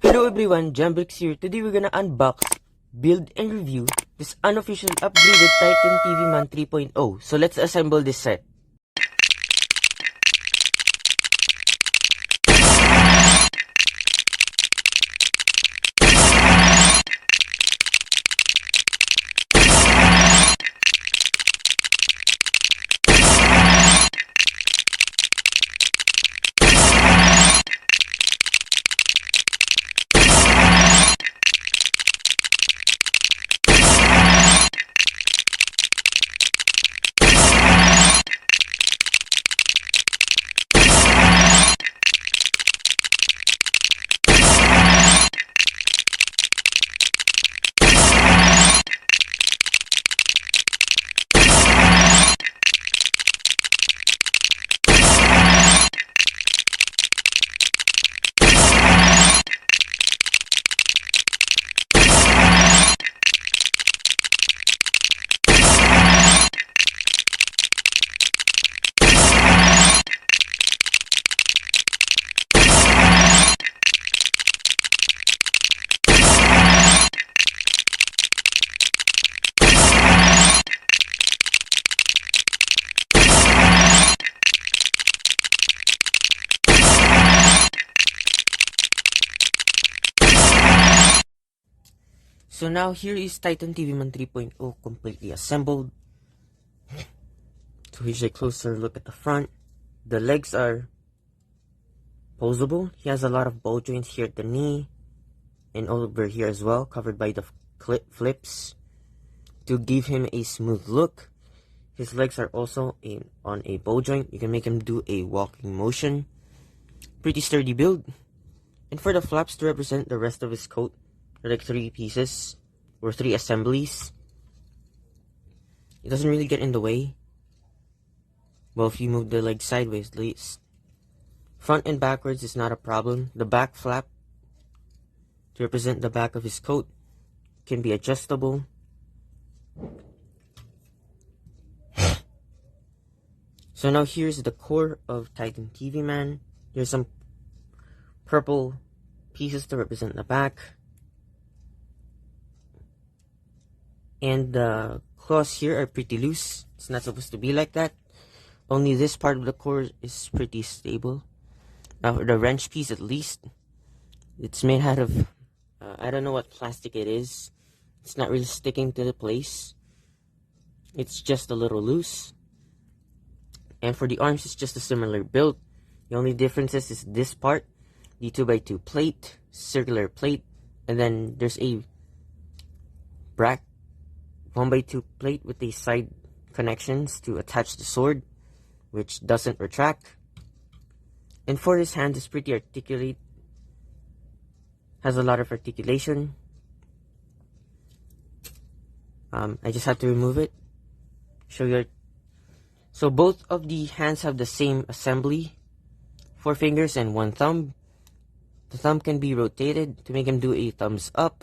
Hello everyone, Jambrix here. Today we're gonna unbox, build, and review this unofficial upgraded Titan TV Man 3.0. So let's assemble this set. So now here is Titan TV Man 3.0 completely assembled. So here's a closer look at the front. The legs are posable. He has a lot of ball joints here at the knee and over here as well, covered by the clip flips to give him a smooth look. His legs are also on a ball joint. You can make him do a walking motion. Pretty sturdy build. And for the flaps to represent the rest of his coat, there are like 3 pieces or 3 assemblies. It doesn't really get in the way. Well, if you move the leg sideways at least. Front and backwards is not a problem. The back flap to represent the back of his coat can be adjustable. So now here's the core of Titan TV Man. There's some purple pieces to represent the back. And the claws here are pretty loose. It's not supposed to be like that. Only this part of the core is pretty stable. Now for the wrench piece at least, it's made out of, I don't know what plastic it is. It's not really sticking to the place. It's just a little loose. And for the arms, it's just a similar build. The only differences is this part, the 2x2 plate, circular plate, and then there's a 1x2 plate with the side connections to attach the sword, which doesn't retract. And for his hand, it's pretty articulate, has a lot of articulation. I just have to remove it. Show you. So both of the hands have the same assembly, 4 fingers and 1 thumb. The thumb can be rotated to make him do a thumbs up.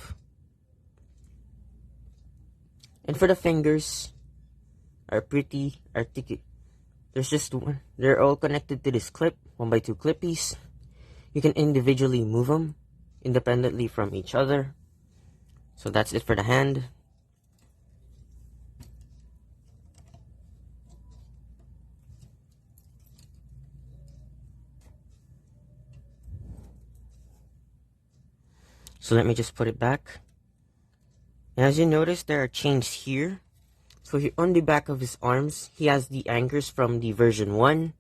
And for the fingers are pretty articulate. There's just one. They're all connected to this clip, 1x2 clip piece. You can individually move them independently from each other. So that's it for the hand. So let me just put it back. And as you notice, there are chains here. So here on the back of his arms, he has the anchors from the version 1.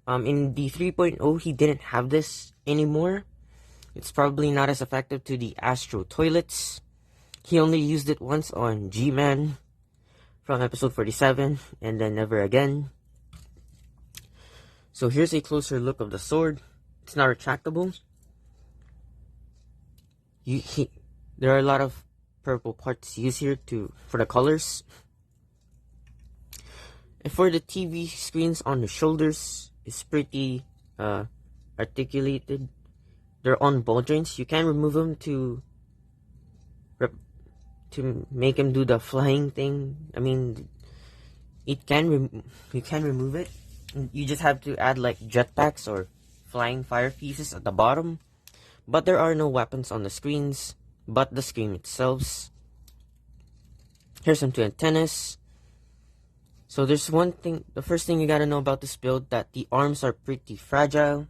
In the 3.0, he didn't have this anymore. It's probably not as effective to the Astro toilets. He only used it once on G-Man from episode 47, and then never again. So here's a closer look of the sword. It's not retractable. There are a lot of purple parts used here for the colors. And for the TV screens on the shoulders, it's pretty articulated. They're on ball joints. You can remove them to make him do the flying thing. I mean, you can remove it. You just have to add like jetpacks or flying fire pieces at the bottom. but there are no weapons on the screens, but the screen itself. Here's some two antennas. So there's one thing, the first thing you gotta know about this build, that the arms are pretty fragile.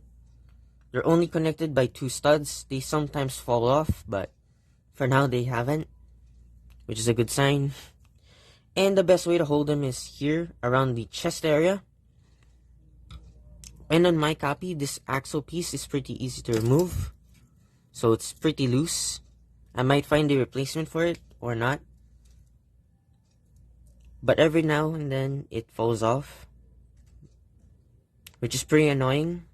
They're only connected by 2 studs. They sometimes fall off, but for now they haven't, which is a good sign. And the best way to hold them is here, around the chest area. And on my copy, this axle piece is pretty easy to remove. So it's pretty loose. I might find a replacement for it, or not. But every now and then, it falls off, which is pretty annoying.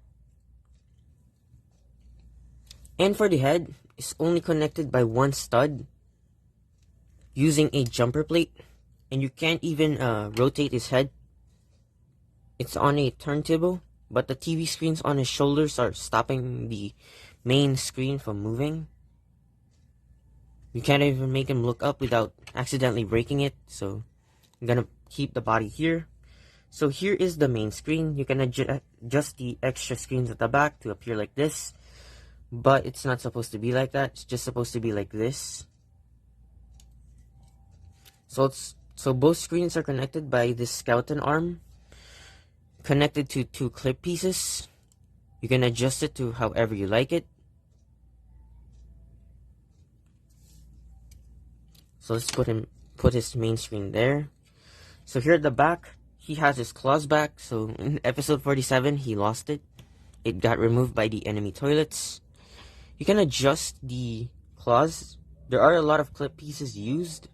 And for the head, it's only connected by 1 stud, using a jumper plate. And you can't even rotate his head. It's on a turntable, but the TV screens on his shoulders are stopping the main screen from moving. You can't even make him look up without accidentally breaking it, so I'm gonna keep the body here. So here is the main screen. You can adjust the extra screens at the back to appear like this, but it's not supposed to be like that. It's just supposed to be like this. So both screens are connected by this skeleton arm, connected to 2 clip pieces. You can adjust it to however you like it. So let's put his main screen there. So here at the back, he has his claws back. So in episode 47, he lost it. It got removed by the enemy toilets. You can adjust the claws. There are a lot of clip pieces used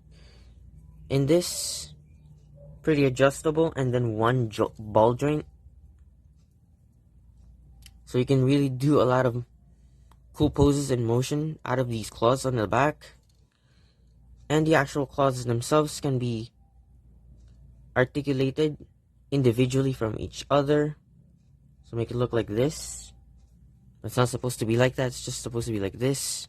in this, pretty adjustable, and then 1 ball joint. So you can really do a lot of cool poses and motion out of these claws on the back. And the actual claws themselves can be articulated individually from each other. So make it look like this. It's not supposed to be like that, it's just supposed to be like this.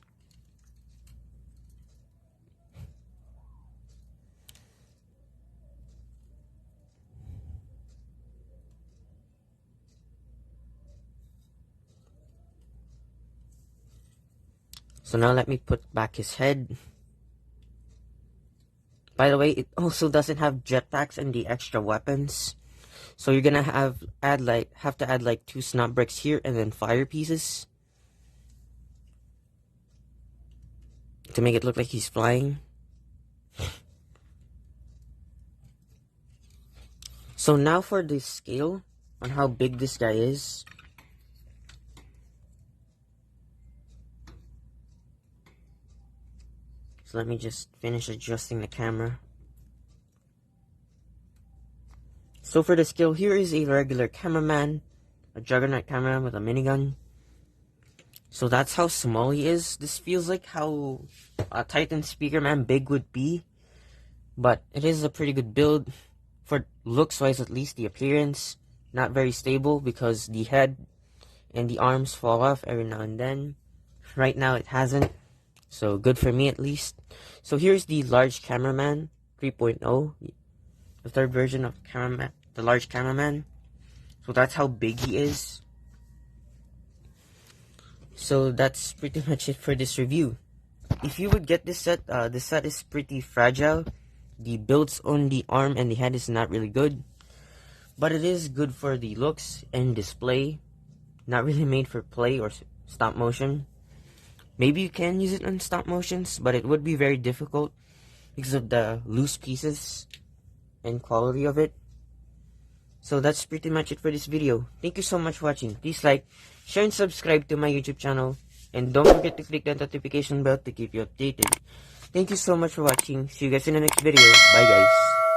So now let me put back his head. By the way, it also doesn't have jetpacks and the extra weapons. So you're gonna have to add like 2 snap bricks here and then fire pieces to make it look like he's flying. So now for the scale on how big this guy is. So let me just finish adjusting the camera. So for the scale, here is a regular cameraman, a juggernaut cameraman with a minigun. So that's how small he is. This feels like how a Titan Speakerman big would be. But it is a pretty good build. For looks wise, at least, the appearance. Not very stable because the head and the arms fall off every now and then. Right now it hasn't. So good for me at least. So here's the large cameraman 3.0. The 3rd version of the large cameraman. So that's how big he is. So that's pretty much it for this review. If you would get this set is pretty fragile. The builds on the arm and the head is not really good, but it is good for the looks and display. Not really made for play or stop motion. Maybe you can use it on stop motions, but it would be very difficult because of the loose pieces and quality of it. So that's pretty much it for this video. Thank you so much for watching. Please like, share, and subscribe to my YouTube channel. And don't forget to click that notification bell to keep you updated. Thank you so much for watching. See you guys in the next video. Bye guys.